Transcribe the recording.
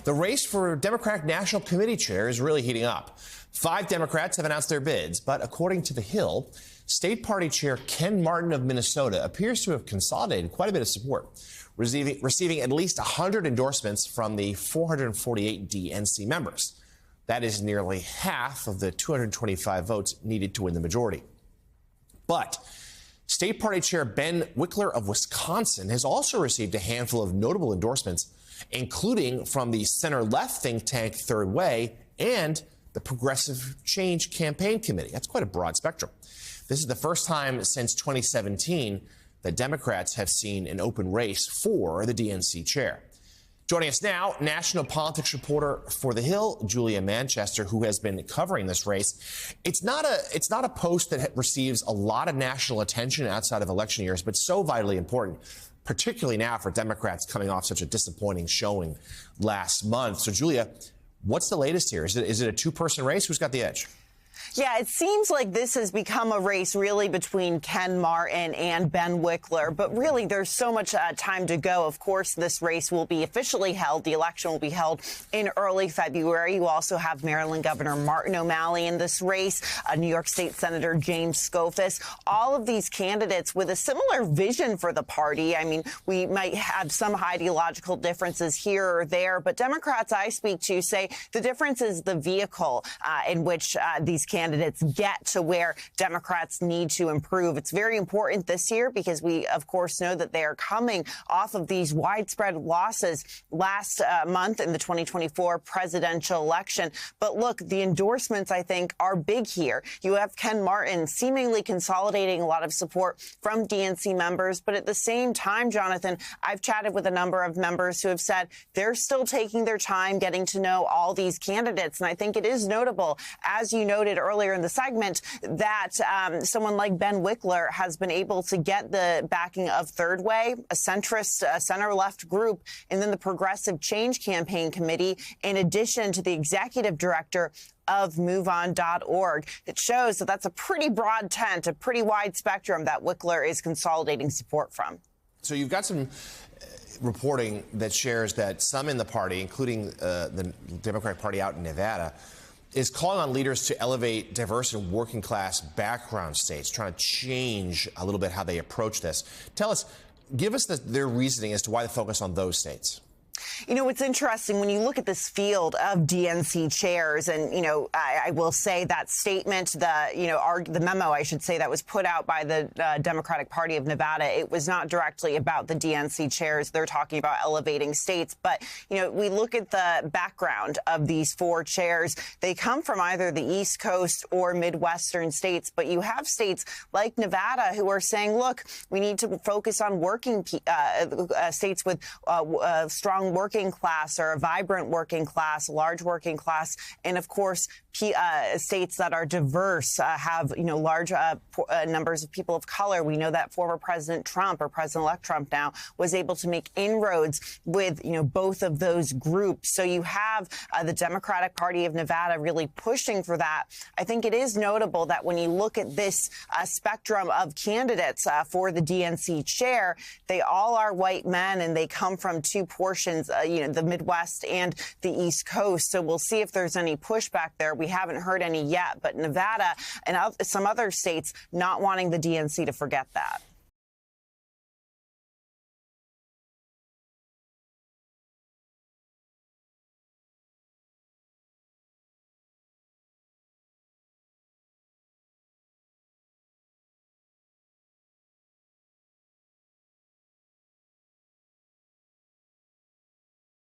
The race for Democratic National Committee chair is really heating up. 5 Democrats have announced their bids, but according to The Hill, State Party Chair Ken Martin of Minnesota appears to have consolidated quite a bit of support, receiving at least 100 endorsements from the 448 DNC members. That is nearly half of the 225 votes needed to win the majority. But State Party Chair Ben Wickler of Wisconsin has also received a handful of notable endorsements, including from the center-left think tank Third Way and the Progressive Change Campaign Committee. That's quite a broad spectrum. This is the first time since 2017 that Democrats have seen an open race for the DNC chair. Joining us now, national politics reporter for The Hill, Julia Manchester, who has been covering this race. It's not a post that receives a lot of national attention outside of election years, but so vitally important, particularly now for Democrats coming off such a disappointing showing last month. So, Julia, what's the latest here? Is it a two-person race? Who's got the edge? Yeah, it seems like this has become a race really between Ken Martin and Ben Wickler. But really, there's so much time to go. Of course, this race will be officially held. The election will be held in early February. You also have Maryland Governor Martin O'Malley in this race, New York State Senator James Skoufis. All of these candidates with a similar vision for the party. I mean, we might have some ideological differences here or there, but Democrats I speak to say the difference is the vehicle in which these candidates get to where Democrats need to improve. It's very important this year because we, of course, know that they are coming off of these widespread losses last month in the 2024 presidential election. But look, the endorsements, I think, are big here. You have Ken Martin seemingly consolidating a lot of support from DNC members. But at the same time, Jonathan, I've chatted with a number of members who have said they're still taking their time getting to know all these candidates. And I think it is notable, as you noted earlier in the segment, that someone like Ben Wickler has been able to get the backing of Third Way, a centrist, center-left group, and then the Progressive Change Campaign Committee, in addition to the executive director of MoveOn.org. It shows that that's a pretty broad tent, a pretty wide spectrum that Wickler is consolidating support from. So you've got some reporting that shares that some in the party, including the Democratic Party out in Nevada, is calling on leaders to elevate diverse and working class background states, trying to change a little bit how they approach this. Tell us, give us their reasoning as to why the focus on those states. You know, it's interesting when you look at this field of DNC chairs, and, you know, I will say that statement, the memo, I should say, that was put out by the Democratic Party of Nevada, it was not directly about the DNC chairs. They're talking about elevating states. But, you know, we look at the background of these 4 chairs. They come from either the East Coast or Midwestern states. But you have states like Nevada who are saying, look, we need to focus on working states with strong working class or a vibrant working class, large working class, and of course, states that are diverse have, you know, large numbers of people of color. We know that former President Trump, or President-elect Trump now, was able to make inroads with, you know, both of those groups. So you have the Democratic Party of Nevada really pushing for that. I think it is notable that when you look at this spectrum of candidates for the DNC chair, they all are white men and they come from 2 portions, you know, the Midwest and the East Coast. So we'll see if there's any pushback there. We haven't heard any yet, but Nevada and some other states not wanting the DNC to forget that.